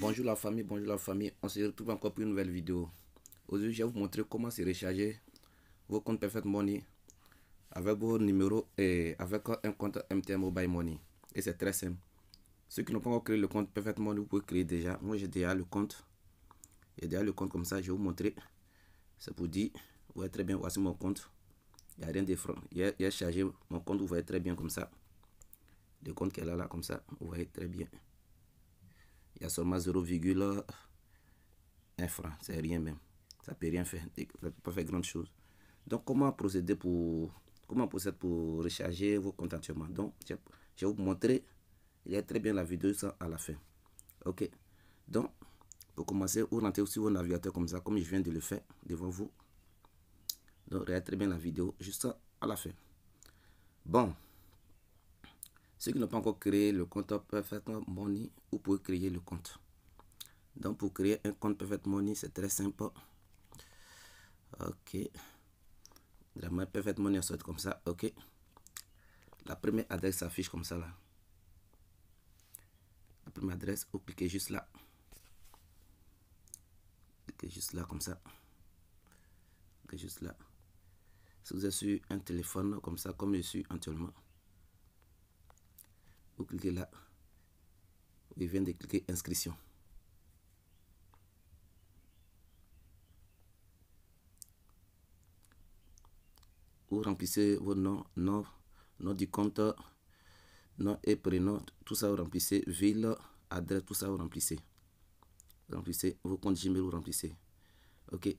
Bonjour la famille, on se retrouve encore pour une nouvelle vidéo. Aujourd'hui, je vais vous montrer comment se recharger vos comptes Perfect Money avec vos numéros et avec un compte MTN Mobile Money. Et c'est très simple. Ceux qui n'ont pas encore créé le compte Perfect Money, vous pouvez créer déjà. Moi, j'ai déjà le compte. J'ai déjà le compte comme ça, je vais vous montrer. C'est pour dire, vous voyez très bien, voici mon compte. Il n'y a rien de franc. Il a chargé mon compte, vous voyez très bien comme ça. Le compte qu'elle a là, comme ça, vous voyez très bien. Il y a seulement 0,1 franc, c'est rien même. Ça peut rien faire, ça peut pas faire grande chose. Donc comment procéder pour recharger vos comptes actuellement. Donc je vais vous montrer. Il y a très bien la vidéo ça à la fin. Ok. Donc pour commencer, vous rentrez sur vos navigateurs comme ça, comme je viens de le faire devant vous. Donc regardez très bien la vidéo juste à la fin. Bon, ceux qui n'ont pas encore créé le compte Perfect Money, vous pouvez créer le compte. Donc pour créer un compte Perfect Money, c'est très simple. Ok. La Perfect Money sort comme ça. Ok. La première adresse s'affiche comme ça là. La première adresse, vous cliquez juste là. Cliquez juste là comme ça. Cliquez juste là. Si vous êtes sur un téléphone comme ça, comme je suis actuellement, vous cliquez là. Vous venez de cliquer inscription. Vous remplissez vos noms, nom du compte, nom et prénom, tout ça vous remplissez, ville, adresse, tout ça vous remplissez. Vous remplissez vos comptes Gmail, vous remplissez. Ok.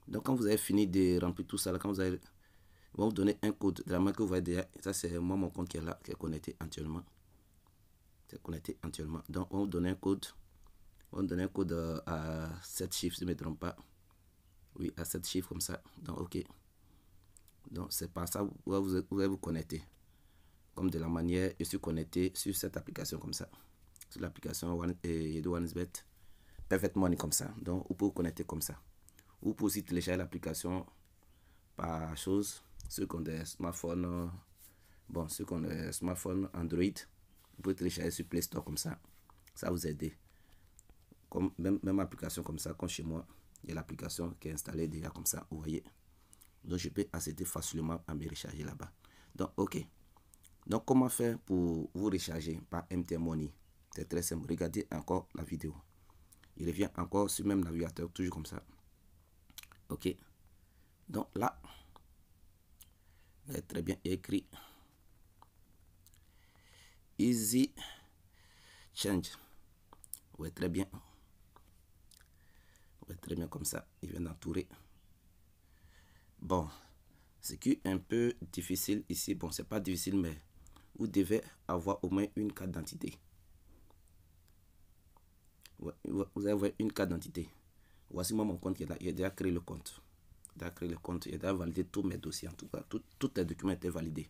Donc quand vous avez fini de remplir tout ça, là, quand vous avez, on va vous donner un code. De la marque que vous voyez déjà, ça c'est moi mon compte qui est là, qui est connecté actuellement. C'est connecté actuellement. Donc on va vous donner un code. On va vous donner un code à 7 chiffres, si je ne me trompe pas. Oui, à 7 chiffres comme ça. Donc ok. Donc c'est par ça vous allez vous connecter. Comme de la manière, je suis connecté sur cette application comme ça. Sur l'application OneXBet. Perfect Money comme ça. Donc vous pouvez vous connecter comme ça. Vous pouvez aussi télécharger l'application par chose. Ceux qui ont des smartphones, bon, ceux qui ont des smartphones Android, vous pouvez télécharger sur Play Store comme ça. Ça va vous aider. Comme même application comme ça, comme chez moi, il y a l'application qui est installée déjà comme ça, vous voyez. Donc je peux accéder facilement à me recharger là-bas. Donc ok. Donc comment faire pour vous recharger par MTN Money? C'est très simple. Regardez encore la vidéo. Il revient encore sur le même navigateur, toujours comme ça. Ok. Donc là, très bien écrit Easy Change. Ouais, très bien. Ouais, très bien comme ça. Il vient d'entourer. Bon, ce qui est un peu difficile ici, bon, c'est pas difficile, mais vous devez avoir au moins une carte d'identité. Ouais, vous avez une carte d'identité. Voici moi mon compte qui est là. J'ai déjà créé le compte. J'ai déjà validé tous mes dossiers en tout cas. Tous les documents étaient validés.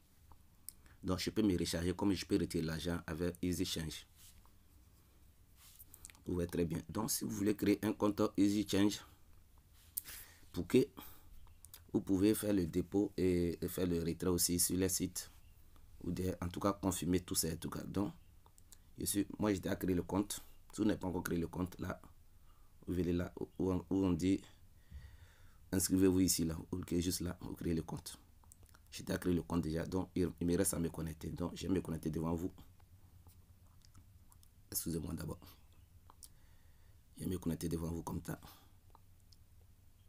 Donc je peux me recharger comme je peux retirer l'argent avec Easy Change. Vous voyez très bien. Donc si vous voulez créer un compte Easy Change, pour que vous pouvez faire le dépôt et faire le retrait aussi sur les sites. Ou en tout cas confirmer tout ça en tout cas. Donc moi j'ai déjà créé le compte. Si vous n'avez pas encore créé le compte, là, vous venez là où on dit inscrivez-vous ici là, ou juste là, vous créez le compte. J'ai déjà créé le compte déjà, donc il me reste à me connecter. Donc je vais me connecter devant vous. Excusez-moi d'abord. Je vais me connecter devant vous comme ça.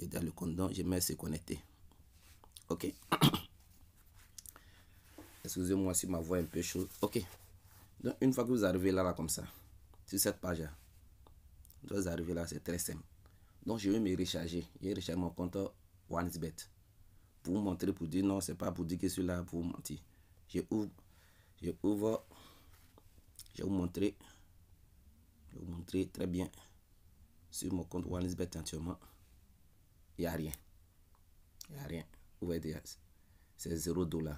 Et dans le compte, donc je vais se connecter. Ok. Excusez-moi si ma voix est un peu chaude. Ok. Donc une fois que vous arrivez là comme ça, sur cette page là, vous arrivez là, c'est très simple. Donc je vais me recharger. Je vais recharger mon compte OneXBet. Pour vous montrer, pour dire non, c'est pas pour dire que je suis là pour vous mentir. Je vais vous montrer très bien sur mon compte OneXBet actuellement. Il n'y a rien. Il n'y a rien. Vous voyez, c'est 0$.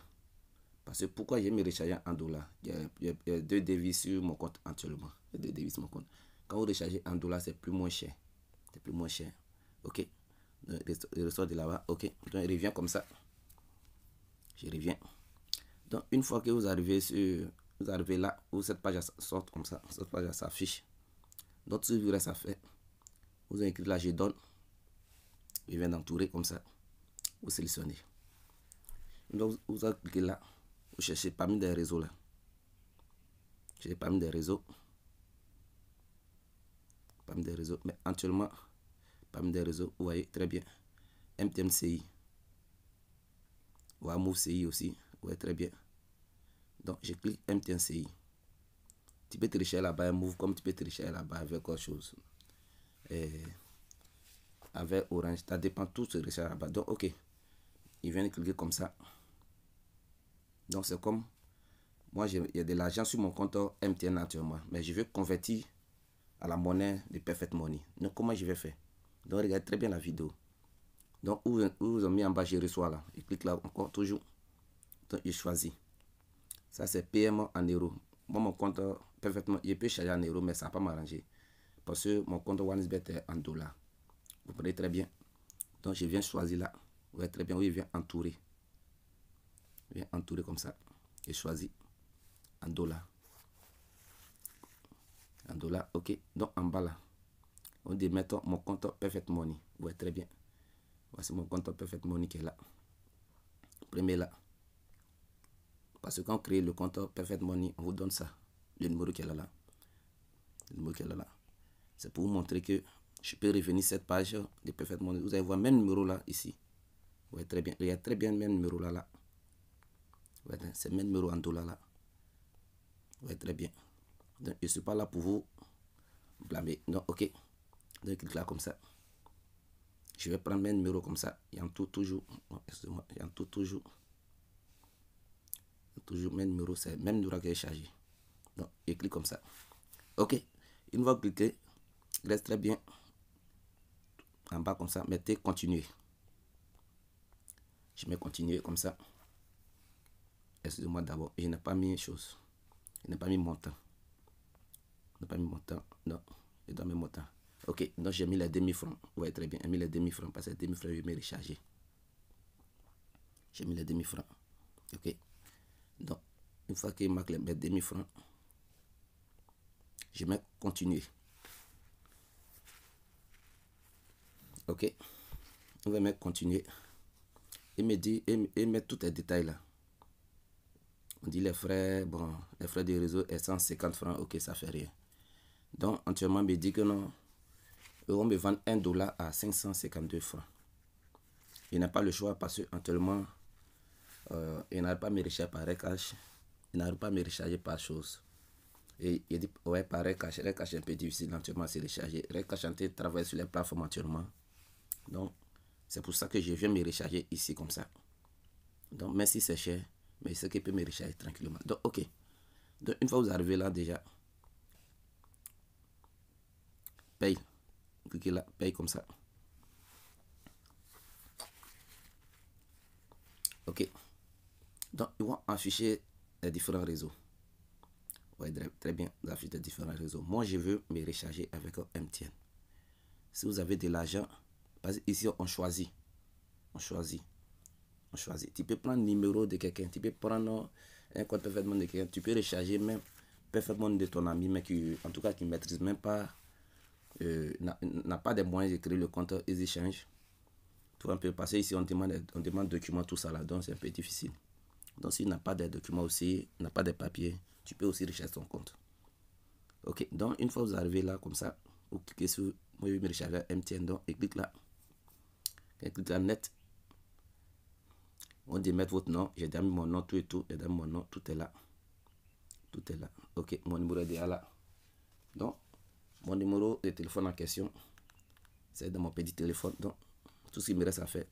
Parce que pourquoi j'ai me recharger en dollars? Il y a deux devises sur mon compte actuellement. Il y a deux devises sur mon compte. Quand vous rechargez en dollars, c'est plus moins cher. C'est plus moins cher. Ok. Je ressort de là-bas. Ok. Donc, il revient comme ça. Je reviens. Donc, une fois que vous arrivez là, où cette page sort comme ça, cette page s'affiche. Donc, ce qu'il vous reste à faire, vous avez écrit là, je donne. Il vient d'entourer comme ça. Vous sélectionnez. Donc, vous allez cliquer là. Vous cherchez parmi des réseaux là. Cherchez parmi des réseaux. Parmi des réseaux. Mais actuellement, parmi des réseaux, vous voyez très bien. MTN CI. Ou Move CI aussi. Vous voyez très bien. Donc, je clique MTN CI. Tu peux télécharger là-bas un Move comme tu peux télécharger là-bas avec autre chose. Et avec Orange, ça dépend tout ce télécharger là-bas. Donc, ok. Il vient de cliquer comme ça. Donc, c'est comme moi, il y a de l'argent sur mon compte MTN actuellement. Mais je veux convertir à la monnaie de Perfect Money. Donc, comment je vais faire? Donc, regardez très bien la vidéo. Donc, où vous avez mis en bas, je reçois là. Il clique là encore, toujours. Donc, je choisis. Ça, c'est paiement en euros. Moi, mon compte, parfaitement, je peux charger en euros, mais ça ne va pas m'arranger. Parce que mon compte OneXBet est en dollars. Vous comprenez très bien. Donc, je viens choisir là. Vous voyez très bien où il vient entourer. Il vient entourer comme ça. Je choisis en dollars. En dollars, ok. Donc, en bas là, on dit mettons mon compte Perfect Money. Vous voyez très bien. Voici mon compte Perfect Money qui est là. Premier là. Parce que quand on crée le compte Perfect Money, on vous donne ça. Le numéro qui est là. Le numéro qui est là. C'est pour vous montrer que je peux revenir cette page de Perfect Money. Vous allez voir le même numéro là, ici. Vous voyez très bien. Il y a très bien le même numéro là. C'est le même numéro en dollars là. Vous voyez très bien. Donc, je ne suis pas là pour vous blâmer. Donc, ok. Donc, clique là comme ça. Je vais prendre mes numéros comme ça. Il y a tout toujours. Excusez-moi. Il y a tout toujours. Toujours mes numéros. C'est le même numéro que j'ai chargé. Donc, je clique comme ça. Ok. Une fois cliqué, il reste très bien. En bas comme ça. Mettez continuer. Je mets continuer comme ça. Excusez-moi d'abord. Je n'ai pas mis une chose. Je n'ai pas mis montant. Je n'ai pas mis montant. Non. Je dois mettre montant. Ok. Donc, j'ai mis les demi-francs. Vous voyez très bien. J'ai mis les demi-francs. Parce que les demi-francs, je vais me recharger. J'ai mis les demi-francs. Ok. Donc, une fois qu'il marque les demi-francs, je mets continuer. Ok. On va mettre continuer. Il me dit, il met tous les détails là. On dit les frais, bon, les frais de réseau est 150 francs. Ok, ça fait rien. Donc, entièrement, il me dit que non. On me vend $1 à 552 francs. Il n'a pas le choix parce que actuellement, il n'arrive pas à me recharger par Recash. Il n'arrive pas à me recharger par chose. Et il dit, ouais, par Recash. Recash est un peu difficile actuellement à se recharger. Recash travaille sur les plateformes actuellement. Donc, c'est pour ça que je viens me recharger ici comme ça. Donc, même si c'est cher, mais c'est qu'il peut me recharger tranquillement. Donc, ok. Donc, une fois que vous arrivez là déjà, paye. Cliquez là, paye comme ça. Ok. Donc, ils vont afficher les différents réseaux. Ouais, très bien, vous affichez les différents réseaux. Moi, je veux me recharger avec un MTN. Si vous avez de l'argent, parce qu'ici, on choisit. On choisit. Tu peux prendre le numéro de quelqu'un. Tu peux prendre un compte parfaitement de quelqu'un. Tu peux recharger même parfaitement de ton ami, mais qui, en tout cas, qui ne maîtrise même pas, n'a pas des moyens de créer le compte EasyChange. Tout un peu passer ici, on demande documents, tout ça là, donc c'est un peu difficile. Donc, s'il n'a pas de documents aussi, n'a pas de papiers, tu peux aussi recharger ton compte. Ok, donc une fois que vous arrivez là, comme ça, vous cliquez sur moi, je vais me recharger MTN, donc, et clique là. Et clique là, net. On dit mettre votre nom, j'ai déjà mis mon nom, tout et tout, j'ai déjà mis mon nom, tout est là. Tout est là. Ok, mon numéro est déjà là. Donc, mon numéro de téléphone en question, c'est dans mon petit téléphone. Donc, tout ce qui me reste à faire,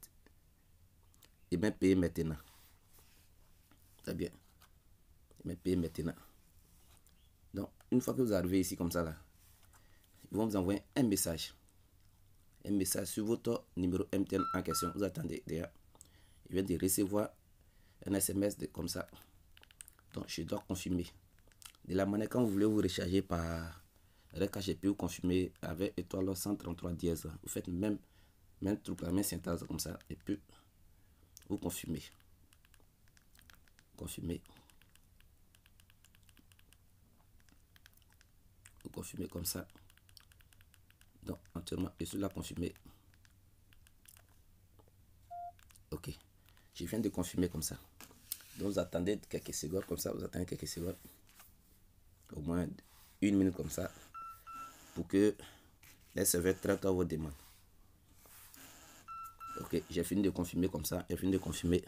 et bien payer maintenant. Très bien. Et bien payer maintenant. Donc, une fois que vous arrivez ici comme ça là, ils vont vous envoyer un message. Un message sur votre numéro MTN en question. Vous attendez déjà. Il vient de recevoir un SMS comme ça. Donc, je dois confirmer. De la manière, quand vous voulez vous recharger par Recash, je peux vous confirmer avec étoile 133 dièse. Vous faites même truc, la même syntaxe comme ça. Et puis, vous confirmez. Confirmez. Vous confirmez comme ça. Donc, actuellement, je suis là confirmé. Ok. Je viens de confirmer comme ça. Donc, vous attendez quelques secondes comme ça. Vous attendez quelques secondes. Au moins 1 minute comme ça. Pour que les serveurs traitent vos demandes. Ok. J'ai fini de confirmer comme ça. J'ai fini de confirmer.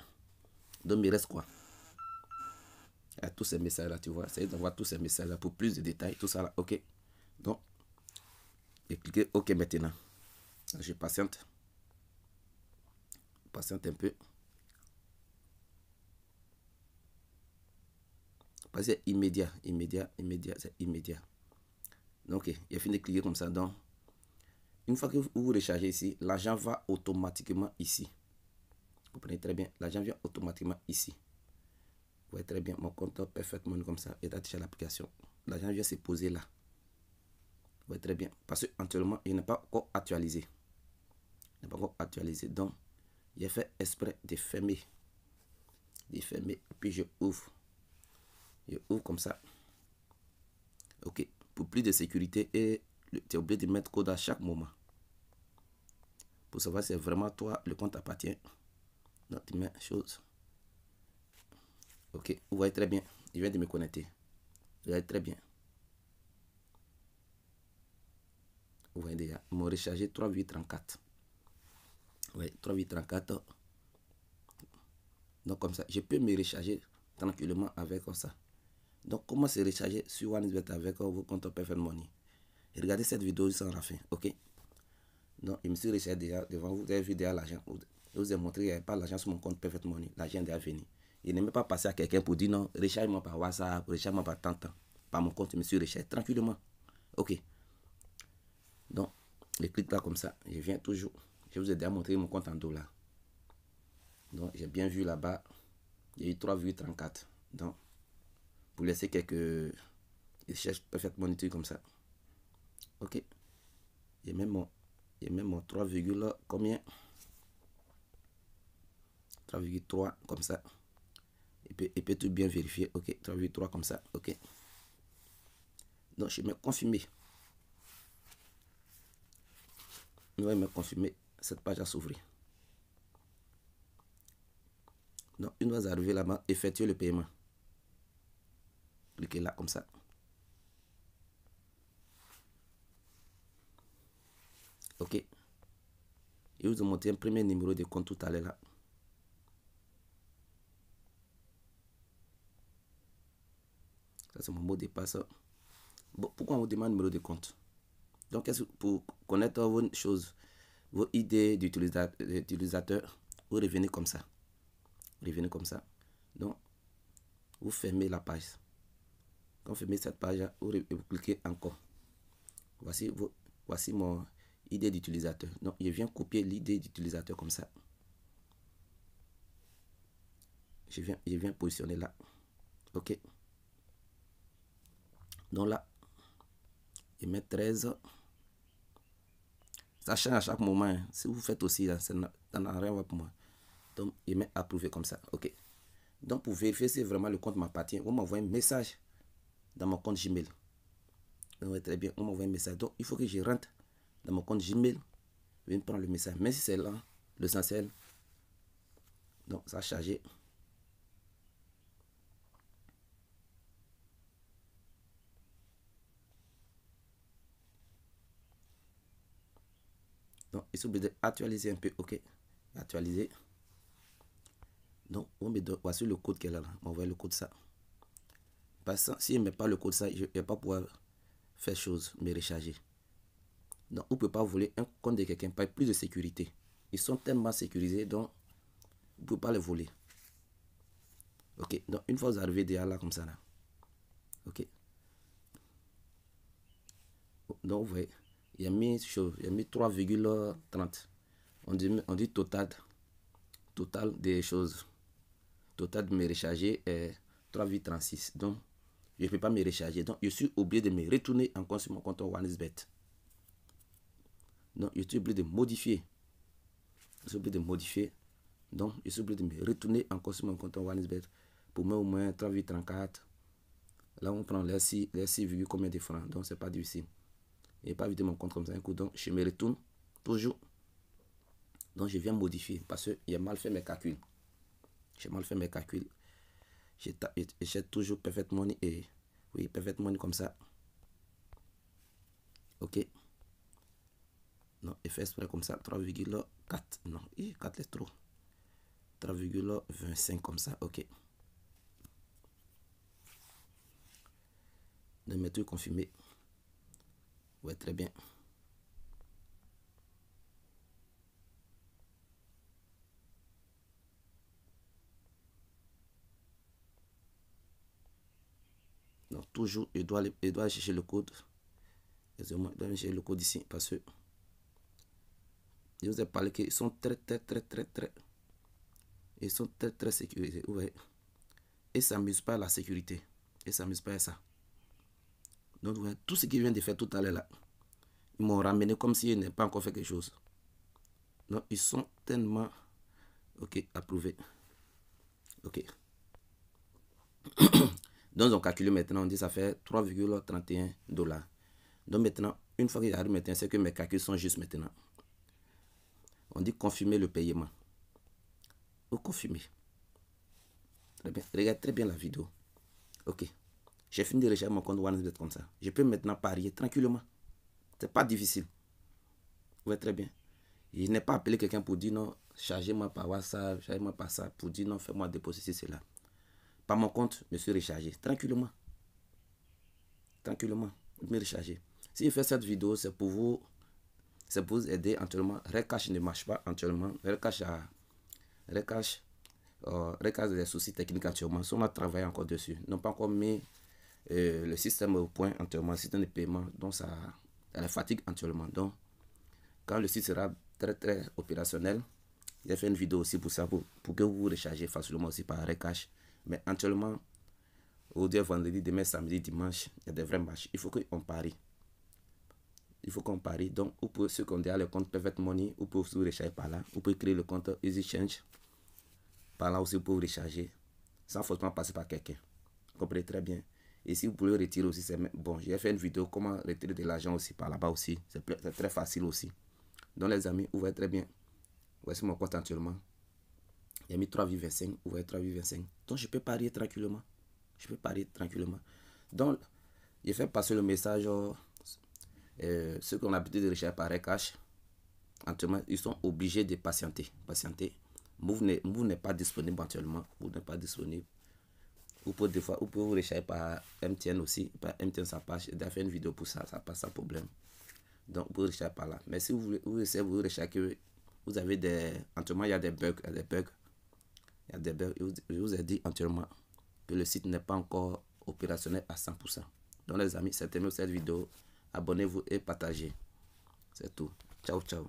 Donc, il me reste quoi? Il y a tous ces messages là, tu vois. C'est d'avoir tous ces messages là pour plus de détails. Tout ça là. Ok. Donc, et cliquez OK maintenant. Je patiente. Patiente un peu. Parce que c'est immédiat, c'est immédiat. Donc, ok, il a fini de cliquer comme ça. Donc, une fois que vous rechargez ici, l'argent va automatiquement ici. Vous comprenez très bien. L'argent vient automatiquement ici. Vous voyez très bien mon compte parfaitement comme ça. Et affiché l'application. L'argent vient se poser là. Vous voyez très bien. Parce qu'actuellement, il n'est pas encore actualisé. Il n'est pas encore actualisé. Donc, j'ai fait exprès de fermer. De fermer. Puis je ouvre. Je ouvre comme ça. Ok. Pour plus de sécurité et tu es obligé de mettre code à chaque moment. Pour savoir si c'est vraiment toi, le compte appartient. Donc, tu mets chose. Ok. Vous voyez très bien. Je viens de me connecter. Vous voyez très bien. Vous voyez déjà. Ils m'ont rechargé 3,34. Oui, 3,34. Donc, comme ça, je peux me recharger tranquillement avec ça. Donc, comment se recharger sur OneXBet avec vos comptes Perfect Money? Et regardez cette vidéo sans la fin. Ok. Donc, je me suis rechargé déjà devant vous. Vous avez vu déjà l'argent. Je vous ai montré qu'il n'y avait pas l'argent sur mon compte Perfect Money. L'argent est déjà venu. Il n'est même pas passé à quelqu'un pour dire non, recharge-moi par WhatsApp, recharge-moi par tant. Par mon compte, je me suis rechargé tranquillement. Ok. Donc, je clique là comme ça. Je viens toujours. Je vous ai déjà montré mon compte en dollars. Donc, j'ai bien vu là-bas. Il y a eu 3,34. Donc, pour laisser quelques recherches parfaitement monitorer comme ça. Ok. Il y a même mon 3, combien? 3,3 comme ça. Il peut tout bien vérifier. Ok. 3,3 comme ça. Ok. Donc, je vais confirmer. Je vais me confirmer. Cette page à s'ouvrir. Donc, une fois arrivé là-bas, effectuer le paiement. Cliquez là comme ça. Ok. Je vous ai montré un premier numéro de compte tout à l'heure là. Ça, c'est mon mot de passe. Bon, pourquoi on vous demande numéro de compte? Donc, pour connaître vos choses, vos idées d'utilisateur, vous revenez comme ça. Vous revenez comme ça. Donc, vous fermez la page. Quand vous fermez cette page, vous cliquez encore. Voici mon idée d'utilisateur. Donc, je viens copier l'idée d'utilisateur comme ça. Je viens positionner là. Ok. Donc là, je mets 13. Ça change à chaque moment. Hein. Si vous faites aussi, ça n'a rien pour moi. Donc, je mets approuvé comme ça. Ok. Donc, pour vérifier si vraiment le compte m'appartient, vous m'envoyez un message dans mon compte Gmail. Donc, très bien, on m'envoie un message. Donc, il faut que je rentre dans mon compte Gmail. Je vais prendre le message. Mais si c'est là, l'essentiel. Donc, ça a chargé. Donc, il s'oublie d'actualiser un peu. Ok. Actualiser. Donc, voici le code qu'elle a là. M'envoie le code ça. Parce que s'il ne met pas le code ça, je ne vais pas pouvoir faire chose, me recharger. Donc, vous ne pouvez pas voler un compte de quelqu'un, pas plus de sécurité. Ils sont tellement sécurisés, donc vous ne pouvez pas les voler. Ok, donc une fois que vous arrivez déjà là, comme ça là. Ok. Donc, vous voyez, il y a mis 3,30. On dit total des choses. Total de me recharger est 3,36. Donc, je ne peux pas me recharger. Donc, je suis obligé de me retourner encore sur mon compte OneXBet. Donc, je suis obligé de modifier. Je suis obligé de modifier. Donc, je suis obligé de me retourner encore sur mon compte OneXBet pour mettre au moins 3,34. Là, on prend les 6, combien de francs. Donc, c'est pas difficile. et pas vider mon compte comme ça un coup. Donc je me retourne toujours. Donc je viens modifier parce que j'ai mal fait mes calculs. J'ai mal fait mes calculs. J'ai toujours perfect money et oui, perfect money comme ça. Ok. Non, et fait exprès comme ça. 3,4. Non, 4 est trop. 3,25 comme ça. Ok. De mettre confirmé. Ouais, très bien. Donc toujours, il doit chercher le code. Excusez-moi, il doit chercher le code ici parce que je vous ai parlé qu'ils sont très sécurisés. Ouais. Et ça s'amuse pas à la sécurité. Et ça s'amuse pas à ça. Donc ouais, tout ce qu'ils viennent de faire tout à l'heure là, ils m'ont ramené comme s'ils n'avaient pas encore fait quelque chose. Donc ils sont tellement ok, approuvés. Ok. Donc on calcule maintenant, on dit ça fait 3,31 $. Donc maintenant, une fois que j'arrive maintenant, c'est que mes calculs sont justes maintenant. On dit confirmer le paiement. Ou confirmer. Très bien. Regarde très bien la vidéo. Ok. J'ai fini de recharger mon compte OneXBet comme ça. Je peux maintenant parier tranquillement. C'est pas difficile. Ouais, très bien. Je n'ai pas appelé quelqu'un pour dire non, chargez-moi par WhatsApp, chargez-moi par ça, pour dire non, fais-moi déposer cela. Par mon compte, je suis rechargé. Tranquillement. Tranquillement. Je me recharger. Si je fais cette vidéo, c'est pour vous aider actuellement. Recash ne marche pas actuellement. Recash des soucis techniques actuellement. On a travaillé encore dessus. Ils n'ont pas encore mis le système au point actuellement, le système de paiement. Donc ça fatigue actuellement. Donc quand le site sera très opérationnel, j'ai fait une vidéo aussi pour ça, pour que vous vous rechargez facilement aussi par Recash. Mais actuellement, aujourd'hui, vendredi, demain, samedi, dimanche, il y a des vrais matchs. Il faut qu'on parie. Il faut qu'on parie. Donc, vous pouvez, ceux qui ont déjà le compte Perfect Money, vous pouvez vous recharger par là. Vous pouvez créer le compte Easy Change. Par là aussi, vous pouvez vous recharger sans forcément passer par quelqu'un. Vous comprenez très bien. Et si vous pouvez retirer aussi, c'est bon. J'ai fait une vidéo comment retirer de l'argent aussi par là-bas aussi. C'est très facile aussi. Donc, les amis, vous voyez très bien. Voici mon compte actuellement. Il a mis 3,25. Vous voyez 3,25. Donc, je peux parier tranquillement. Je peux parier tranquillement. Donc, je fais passer le message. Ceux qui ont l'habitude de recharger par Recash, actuellement, ils sont obligés de patienter. Move n'est pas disponible actuellement. Vous n'êtes pas disponible. Ou pour des fois, vous pouvez vous recharger par MTN aussi. Par MTN, ça passe. J'ai fait une vidéo pour ça. Ça passe sans problème. Donc, vous pouvez recharger par là. Mais si vous essayez de vous recharger, vous avez des. Actuellement, il y a des bugs. Je vous ai dit entièrement que le site n'est pas encore opérationnel à 100%. Donc les amis, c'est terminé cette vidéo. Abonnez-vous et partagez. C'est tout. Ciao, ciao.